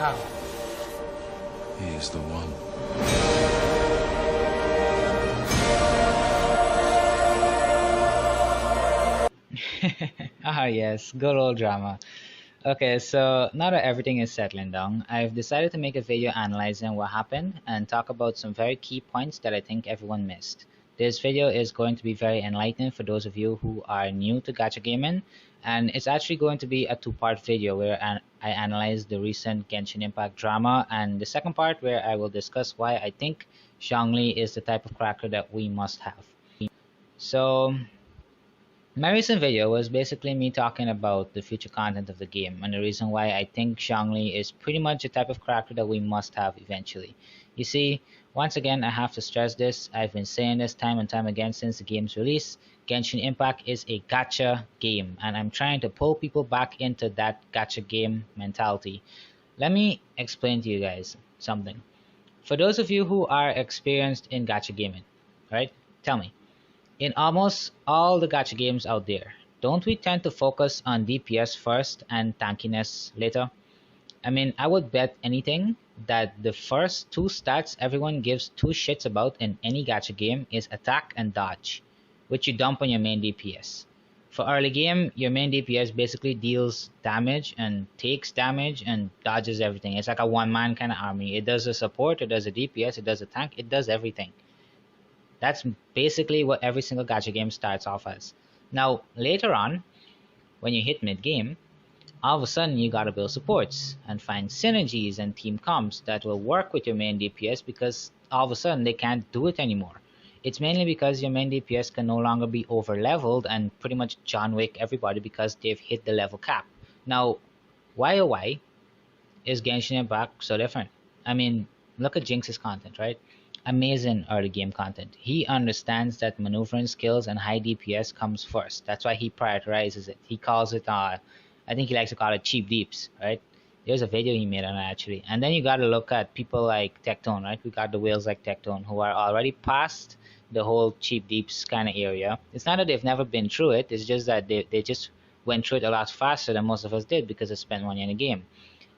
Wow. He is the one. Ah, yes, good old drama. Okay, so now that everything is settling down, I've decided to make a video analyzing what happened and talk about some very key points that I think everyone missed. This video is going to be very enlightening for those of you who are new to gacha gaming, and it's actually going to be a two-part video where I analyze the recent Genshin Impact drama, and the second part where I will discuss why I think Zhongli is the type of character that we must have. So, my recent video was basically me talking about the future content of the game and the reason why I think Zhongli is pretty much the type of character that we must have eventually. You see, once again I have to stress this, I've been saying this time and time again since the game's release, Genshin Impact is a gacha game and I'm trying to pull people back into that gacha game mentality. Let me explain to you guys something. For those of you who are experienced in gacha gaming, right, tell me. In almost all the gacha games out there, don't we tend to focus on DPS first and tankiness later? I mean, I would bet anything that the first two stats everyone gives two shits about in any gacha game is attack and dodge, which you dump on your main DPS. For early game, your main DPS basically deals damage and takes damage and dodges everything. It's like a one-man kind of army. It does the support, it does the DPS, it does the tank, it does everything. That's basically what every single gacha game starts off as. Now, later on, when you hit mid-game, all of a sudden you gotta build supports and find synergies and team comps that will work with your main DPS because all of a sudden they can't do it anymore. It's mainly because your main DPS can no longer be over-leveled and pretty much John Wick everybody because they've hit the level cap. Now, why oh why is Genshin Impact so different? I mean, look at Jinx's content, right? Amazing early game content. He understands that maneuvering skills and high DPS comes first. That's why he prioritizes it. He calls it, I think he likes to call it cheap deeps, right? There's a video he made on it actually. And then you got to look at people like Tectone, right? We got the whales like Tectone who are already past the whole cheap deeps kind of area. It's not that they've never been through it. It's just that they just went through it a lot faster than most of us did because they spent 1 year in the game.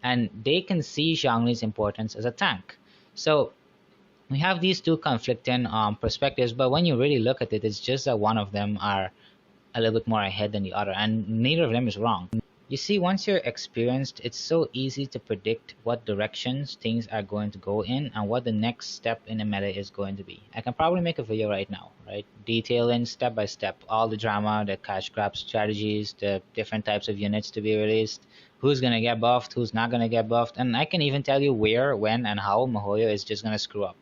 And they can see Zhongli's importance as a tank. So we have these two conflicting perspectives, but when you really look at it, it's just that one of them are a little bit more ahead than the other, and neither of them is wrong. You see, once you're experienced, it's so easy to predict what directions things are going to go in and what the next step in the meta is going to be. I can probably make a video right now, right? Detailing step by step all the drama, the cash grab strategies, the different types of units to be released, who's going to get buffed, who's not going to get buffed, and I can even tell you where, when, and how MiHoYo is just going to screw up.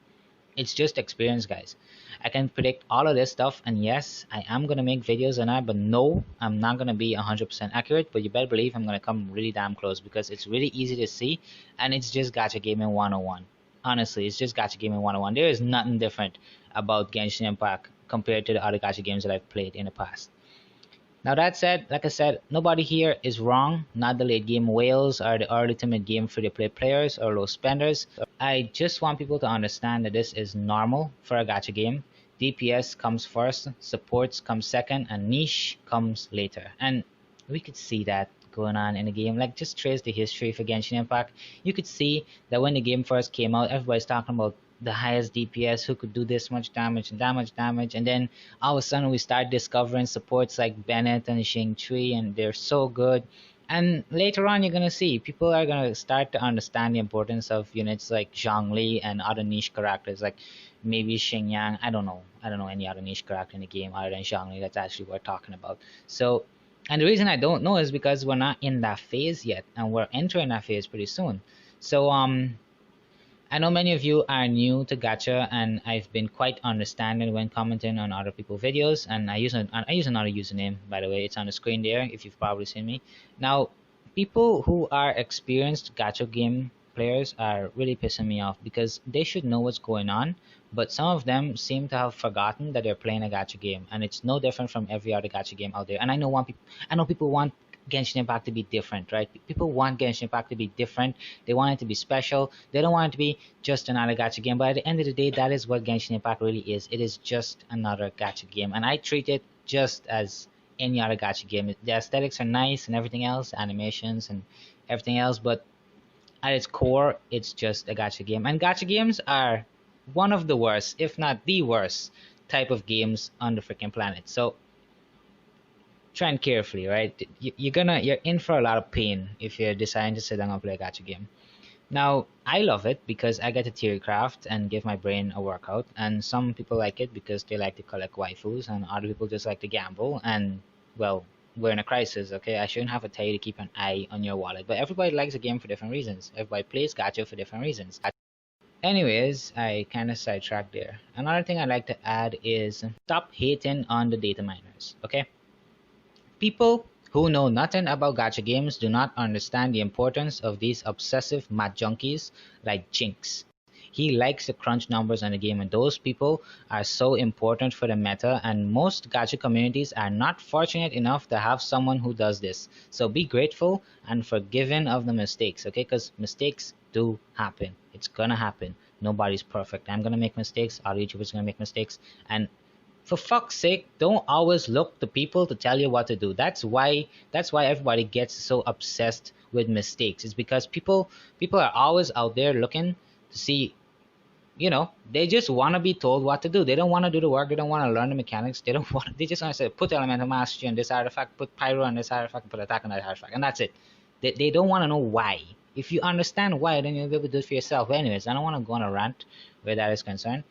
It's just experience, guys. I can predict all of this stuff, and yes, I am gonna make videos on that, but no, I'm not gonna be 100% accurate, but you better believe I'm gonna come really damn close because it's really easy to see, and it's just gacha gaming 101. Honestly, it's just gacha gaming 101. There is nothing different about Genshin Impact compared to the other gacha games that I've played in the past. Now that said, like I said, nobody here is wrong. Not the late game whales or the early to mid game free to play players or low spenders. I just want people to understand that this is normal for a gacha game. DPS comes first, supports come second, and niche comes later. And we could see that going on in the game. Like, just trace the history for Genshin Impact. You could see that when the game first came out, everybody's talking about the highest DPS who could do this much damage and that much damage, and then all of a sudden we start discovering supports like Bennett and Xingqi, and they're so good. And later on, you're gonna see people are gonna start to understand the importance of units like Zhongli and other niche characters, like maybe Xingyang. I don't know any other niche character in the game other than Zhongli that's actually worth talking about. So, and the reason I don't know is because we're not in that phase yet, and we're entering that phase pretty soon. So I know many of you are new to gacha, and I've been quite understanding when commenting on other people's videos, and I use another username, by the way. It's on the screen there if you've probably seen me. Now, people who are experienced gacha game players are really pissing me off because they should know what's going on, but some of them seem to have forgotten that they're playing a gacha game, and it's no different from every other gacha game out there. And I know people want Genshin Impact to be different, right? People want Genshin Impact to be different. They want it to be special. They don't want it to be just another gacha game. But at the end of the day, that is what Genshin Impact really is. It is just another gacha game. And I treat it just as any other gacha game. The aesthetics are nice and everything else, animations and everything else. But at its core, it's just a gacha game. And gacha games are one of the worst, if not the worst, type of games on the freaking planet. So tread carefully, right? You're in for a lot of pain if you're deciding to sit down and play a gacha game. Now, I love it because I get to theory craft and give my brain a workout, and some people like it because they like to collect waifus, and other people just like to gamble. And well, we're in a crisis, okay? I shouldn't have to tell you to keep an eye on your wallet, but everybody likes a game for different reasons. Everybody plays gacha for different reasons. Anyways, I kind of sidetracked there. Another thing I'd like to add is stop hating on the data miners, okay? People who know nothing about gacha games do not understand the importance of these obsessive math junkies like Jinx. He likes to crunch numbers on the game, and those people are so important for the meta, and most gacha communities are not fortunate enough to have someone who does this. So be grateful and forgiving of the mistakes, okay? Because mistakes do happen. It's gonna happen. Nobody's perfect. I'm gonna make mistakes. Other YouTubers are gonna make mistakes, and for fuck's sake, don't always look to people to tell you what to do. That's why everybody gets so obsessed with mistakes. It's because people are always out there looking to see, they just want to be told what to do. They don't want to do the work. They don't want to learn the mechanics. They just want to say put elemental mastery on this artifact, put pyro on this artifact, put attack on that artifact, and that's it. They don't want to know why. If you understand why, then you'll be able to do it for yourself. But anyways, I don't want to go on a rant where that is concerned,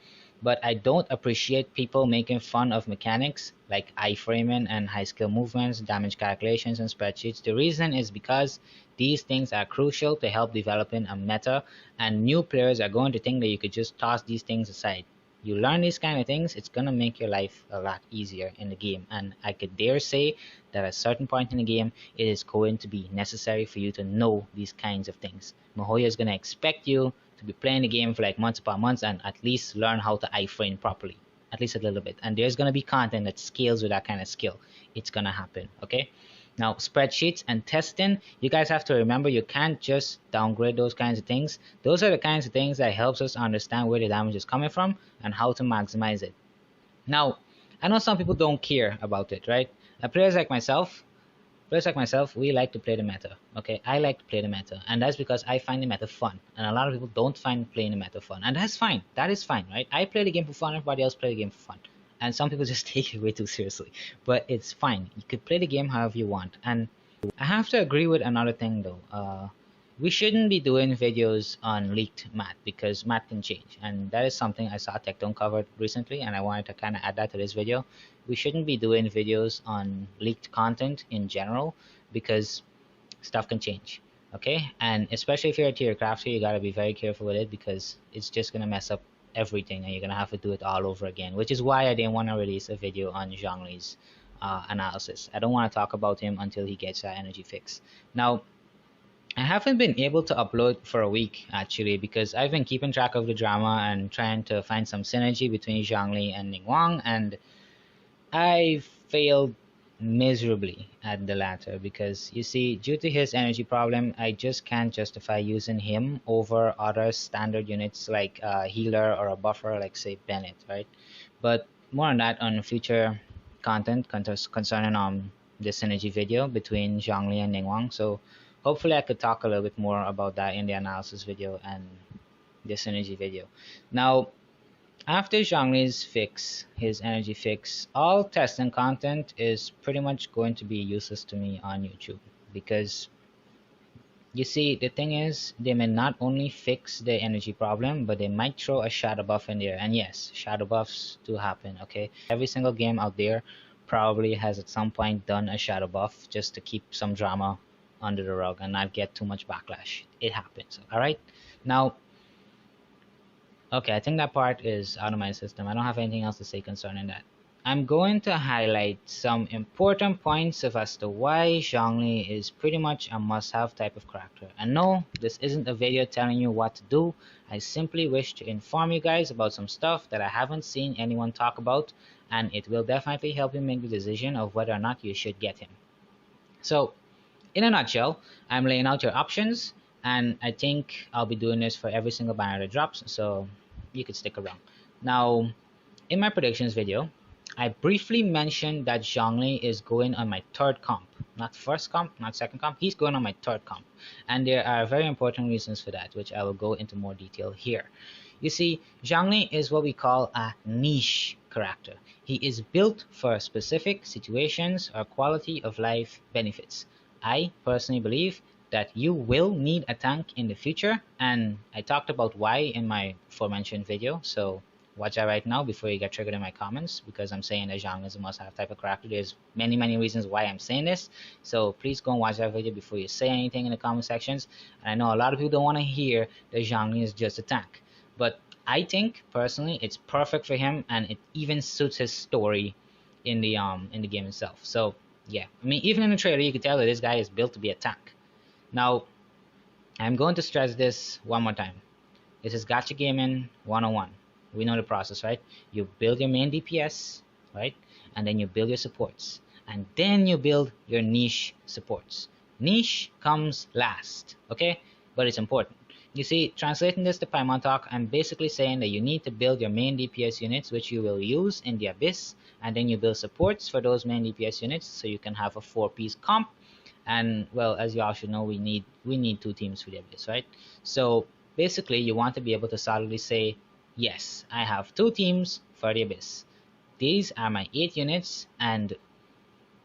but I don't appreciate people making fun of mechanics like iframing and high skill movements, damage calculations, and spreadsheets. The reason is because these things are crucial to help developing a meta, and new players are going to think that you could just toss these things aside. You learn these kind of things, it's gonna make your life a lot easier in the game. And I could dare say that at a certain point in the game, it is going to be necessary for you to know these kinds of things. Mihoyo is gonna expect you to be playing the game for like months upon months and at least learn how to iframe properly, at least a little bit. And there's gonna be content that scales with that kind of skill. It's gonna happen, okay? Now, spreadsheets and testing, you guys have to remember you can't just downgrade those kinds of things. Those are the kinds of things that helps us understand where the damage is coming from and how to maximize it. Now, I know some people don't care about it, right? Players like myself, we like to play the meta. Okay, I like to play the meta, and that's because I find the meta fun. And a lot of people don't find playing the meta fun, and that's fine. That is fine, right? I play the game for fun. Everybody else play the game for fun, and some people just take it way too seriously. But it's fine. You could play the game however you want. And I have to agree with another thing though. We shouldn't be doing videos on leaked math because math can change, and that is something I saw Tectone covered recently, and I wanted to kind of add that to this video. We shouldn't be doing videos on leaked content in general because stuff can change, okay? And especially if you're a tier crafter, you gotta be very careful with it because it's just gonna mess up everything, and you're gonna have to do it all over again. Which is why I didn't want to release a video on Zhongli's analysis. I don't want to talk about him until he gets that energy fix. Now, I haven't been able to upload for a week actually because I've been keeping track of the drama and trying to find some synergy between Zhongli and Ningguang, and I failed miserably at the latter because you see, due to his energy problem, I just can't justify using him over other standard units like a healer or a buffer like say Bennett, right? But more on that on future content concerning this synergy video between Zhongli and Ningguang. So hopefully I could talk a little bit more about that in the analysis video and the synergy video. Now, after Zhongli's fix, his energy fix, all testing content is pretty much going to be useless to me on YouTube because you see, the thing is, they may not only fix the energy problem, but they might throw a shadow buff in there. And yes, shadow buffs do happen, okay? Every single game out there probably has at some point done a shadow buff just to keep some drama under the rug and not get too much backlash. It happens, alright? Now, okay, I think that part is out of my system. I don't have anything else to say concerning that. I'm going to highlight some important points of as to why Zhongli is pretty much a must-have type of character. And no, this isn't a video telling you what to do. I simply wish to inform you guys about some stuff that I haven't seen anyone talk about, and it will definitely help you make the decision of whether or not you should get him. So, in a nutshell, I'm laying out your options, and I think I'll be doing this for every single banner that drops, so you could stick around. Now, in my predictions video, I briefly mentioned that Zhongli is going on my third comp, not first comp, not second comp. He's going on my third comp, and there are very important reasons for that, which I will go into more detail here. You see, Zhongli is what we call a niche character. He is built for specific situations or quality of life benefits. I personally believe that you will need a tank in the future, and I talked about why in my aforementioned video, so watch that right now before you get triggered in my comments, because I'm saying that Zhang is a must-have type of character. There's many reasons why I'm saying this, so please go and watch that video before you say anything in the comment sections. And I know a lot of people don't want to hear that Zhang is just a tank, but I think personally it's perfect for him, and it even suits his story in the game itself. So yeah, I mean, even in the trailer you can tell that this guy is built to be a tank. Now, I'm going to stress this one more time. This is gacha gaming 101. We know the process, right? You build your main DPS, right? And then you build your supports. And then you build your niche supports. Niche comes last, okay? But it's important. You see, translating this to Paimon talk, I'm basically saying that you need to build your main DPS units, which you will use in the Abyss, and then you build supports for those main DPS units, so you can have a 4-piece comp. And well, as you all should know, we need 2 teams for the Abyss, right? So basically, you want to be able to solidly say, yes, I have 2 teams for the Abyss. These are my 8 units, and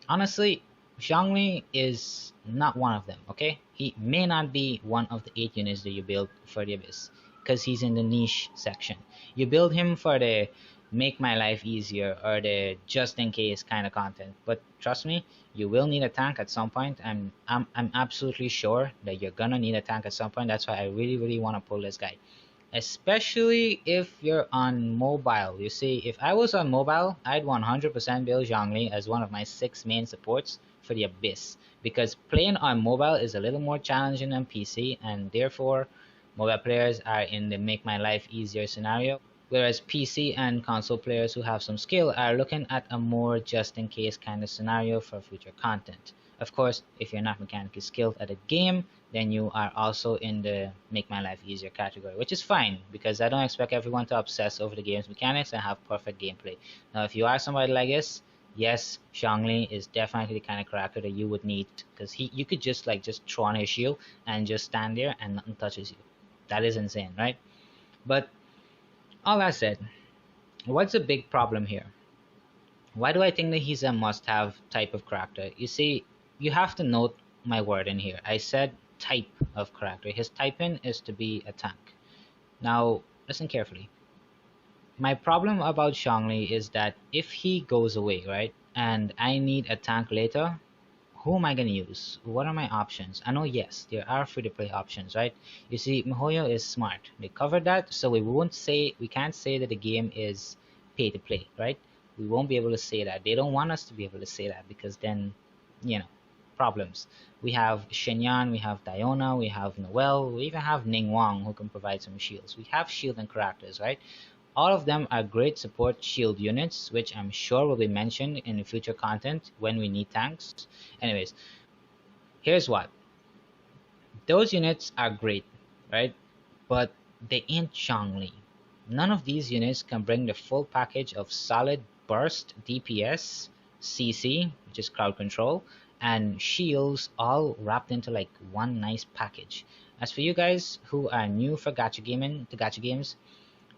honestly, Zhongli is not one of them, okay? He may not be one of the 8 units that you build for the Abyss, because he's in the niche section. You build him for the make my life easier or the just in case kind of content, but trust me, you will need a tank at some point. I'm absolutely sure that you're gonna need a tank at some point. That's why I really want to pull this guy, especially if you're on mobile. You see, if I was on mobile, I'd 100% build Zhongli as one of my 6 main supports for the Abyss, because playing on mobile is a little more challenging than PC, and therefore mobile players are in the make my life easier scenario, whereas PC and console players who have some skill are looking at a more just in case kind of scenario for future content. Of course, if you're not mechanically skilled at a game, then you are also in the make my life easier category, which is fine, because I don't expect everyone to obsess over the game's mechanics and have perfect gameplay. Now, if you are somebody like this, yes, Zhongli is definitely the kind of character that you would need, because you could just throw on his shield and just stand there and nothing touches you. That is insane, right? But all that said, what's the big problem here? Why do I think that he's a must-have type of character? You see, you have to note my word in here. I said type of character. His typing is to be a tank. Now, listen carefully. My problem about Zhongli is that if he goes away, right, and I need a tank later, who am I going to use? What are my options? I know, yes, there are free-to-play options, right? You see, MiHoYo is smart. They covered that, so we can't say that the game is pay-to-play, right? We won't be able to say that. They don't want us to be able to say that, because then, you know, problems. We have Shenyan, we have Diona, we have Noelle, we even have Ning Wang, who can provide some shields. We have shielding characters, right? All of them are great support shield units, which I'm sure will be mentioned in the future content when we need tanks. Anyways, here's what. Those units are great, right? But they ain't Zhongli. None of these units can bring the full package of solid burst DPS, CC, which is crowd control, and shields all wrapped into like one nice package. As for you guys who are new for gacha games,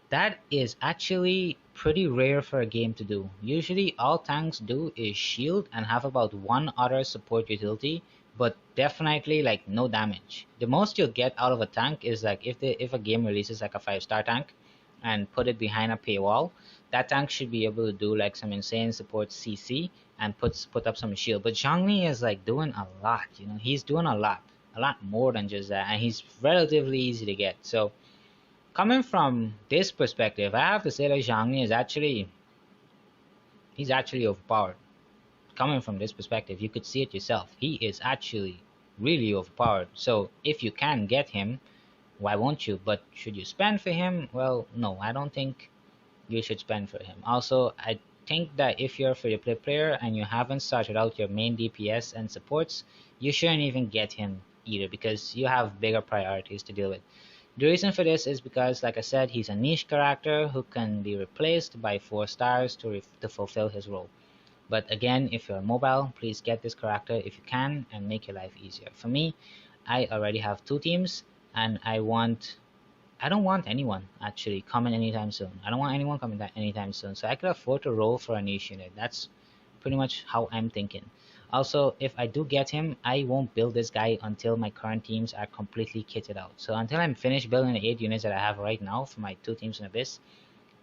that is actually pretty rare for a game to do. Usually all tanks do is shield and have about one other support utility, but definitely like no damage. The most you'll get out of a tank is like if a game releases like a 5-star tank and put it behind a paywall, that tank should be able to do like some insane support CC and put up some shield. But Zhongli is like doing a lot, you know, he's doing a lot more than just that, and he's relatively easy to get. So coming from this perspective, I have to say that Zhongli is he's actually overpowered. Coming from this perspective, you could see it yourself. He is actually really overpowered. So if you can get him, why won't you? But should you spend for him? Well, no, I don't think you should spend for him. Also, I think that if you're a free-to-play player and you haven't started out your main DPS and supports, you shouldn't even get him either, because you have bigger priorities to deal with. The reason for this is because, like I said, he's a niche character who can be replaced by 4 stars to fulfill his role. But again, if you're mobile, please get this character if you can and make your life easier. For me, I already have 2 teams, and I don't want anyone actually coming anytime soon. I don't want anyone coming anytime soon. So I could afford to roll for a niche unit. That's pretty much how I'm thinking. Also, if I do get him, I won't build this guy until my current teams are completely kitted out. So until I'm finished building the 8 units that I have right now for my 2 teams in Abyss,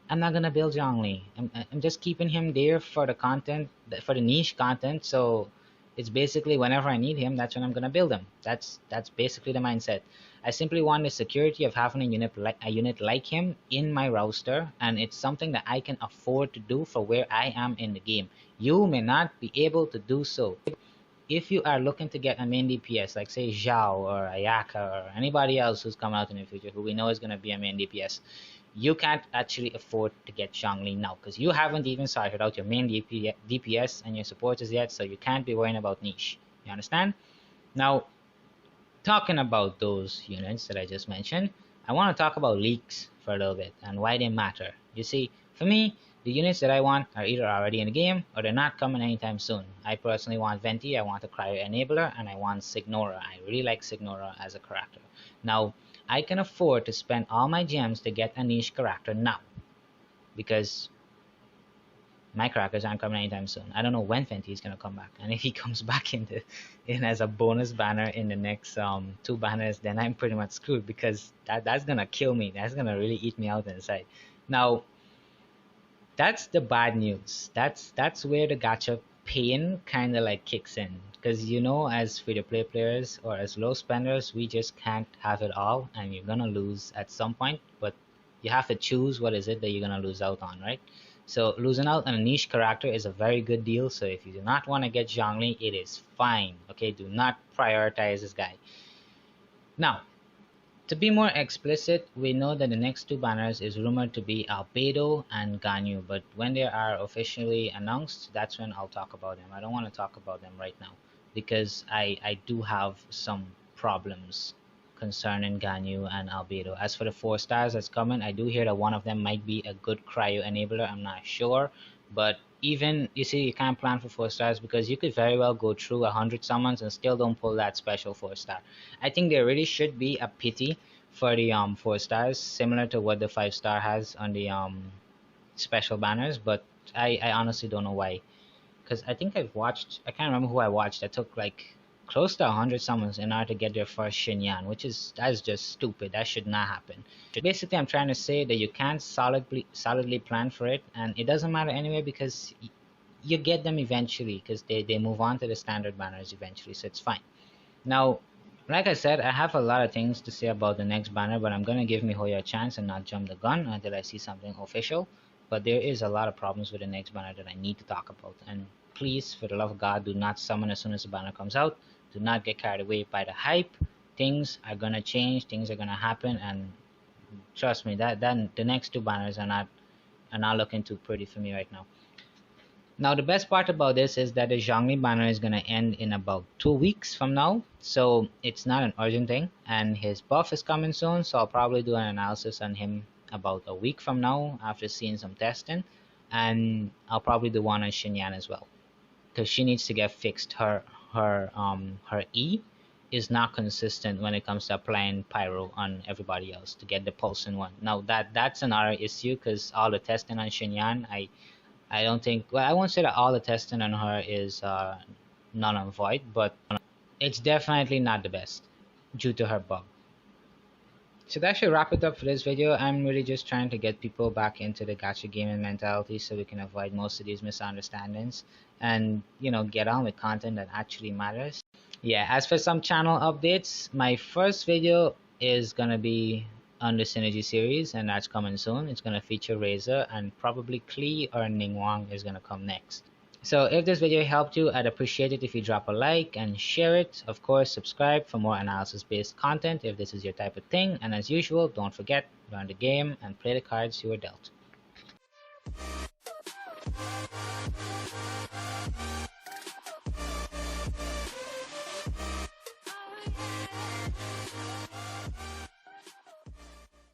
I'm not gonna build Zhongli. I'm just keeping him there for the content, for the niche content. So it's basically whenever I need him, that's when I'm gonna build him. That's basically the mindset. I simply want the security of having a unit like him in my roster, and it's something that I can afford to do for where I am in the game. You may not be able to do so. If you are looking to get a main DPS, like say Zhao or Ayaka or anybody else who's coming out in the future who we know is going to be a main DPS, you can't actually afford to get Zhongli now because you haven't even sorted out your main DPS and your supporters yet, so you can't be worrying about niche. You understand? Now, talking about those units that I just mentioned, I want to talk about leaks for a little bit and why they matter. You see, for me, the units that I want are either already in the game or they're not coming anytime soon. I personally want Venti, I want a Cryo Enabler, and I want Signora. I really like Signora as a character. Now, I can afford to spend all my gems to get a niche character now because my crackers aren't coming anytime soon. I don't know when Fenty is gonna come back, and if he comes back in as a bonus banner in the next 2 banners, then I'm pretty much screwed because that's gonna kill me. That's gonna really eat me out inside. Now, that's the bad news. That's where the gacha pain kind of like kicks in because as free to play players or as low spenders, we just can't have it all, and you're gonna lose at some point. But you have to choose what is it that you're gonna lose out on, right? So losing out on a niche character is a very good deal. So if you do not want to get Zhongli, it is fine. Okay, do not prioritize this guy. Now, to be more explicit, we know that the next 2 banners is rumored to be Albedo and Ganyu, but when they are officially announced, that's when I'll talk about them. I don't want to talk about them right now because I do have some problems concerning Ganyu and Albedo. As for the 4 stars that's coming, I do hear that one of them might be a good cryo enabler. I'm not sure, but even you see, you can't plan for 4 stars because you could very well go through 100 summons and still don't pull that special 4 star. I think there really should be a pity for the 4 stars, similar to what the 5 star has on the special banners, but I honestly don't know why. Because I think I can't remember who I watched that took like close to 100 summons in order to get their first Shinyan, that's just stupid. That should not happen. Basically, I'm trying to say that you can't solidly plan for it, and it doesn't matter anyway because you get them eventually because they move on to the standard banners eventually, so it's fine. Now, like I said, I have a lot of things to say about the next banner, but I'm gonna give MiHoYo a chance and not jump the gun until I see something official. But there is a lot of problems with the next banner that I need to talk about, and please, for the love of God, do not summon as soon as the banner comes out. Do not get carried away by the hype. Things are gonna change, things are gonna happen, and trust me, that the next 2 banners are not looking too pretty for me right now. Now, the best part about this is that the Zhongli banner is going to end in about 2 weeks from now, so it's not an urgent thing, and his buff is coming soon, so I'll probably do an analysis on him about a week from now after seeing some testing, and I'll probably do one on Xinyan as well, because she needs to get fixed. Her E is not consistent when it comes to applying pyro on everybody else to get the pulsing one. Now that's another issue because all the testing on Xinyan, I don't think, well, I won't say that all the testing on her is null and void, but it's definitely not the best due to her bug. So that should wrap it up for this video. I'm really just trying to get people back into the gacha gaming mentality so we can avoid most of these misunderstandings and get on with content that actually matters. Yeah, as for some channel updates, my first video is gonna be on the Synergy series, and that's coming soon. It's gonna feature Razor, and probably Klee or Ningguang is gonna come next. So if this video helped you, I'd appreciate it if you drop a like and share it. Of course, subscribe for more analysis-based content if this is your type of thing. And as usual, don't forget, learn the game and play the cards you were dealt.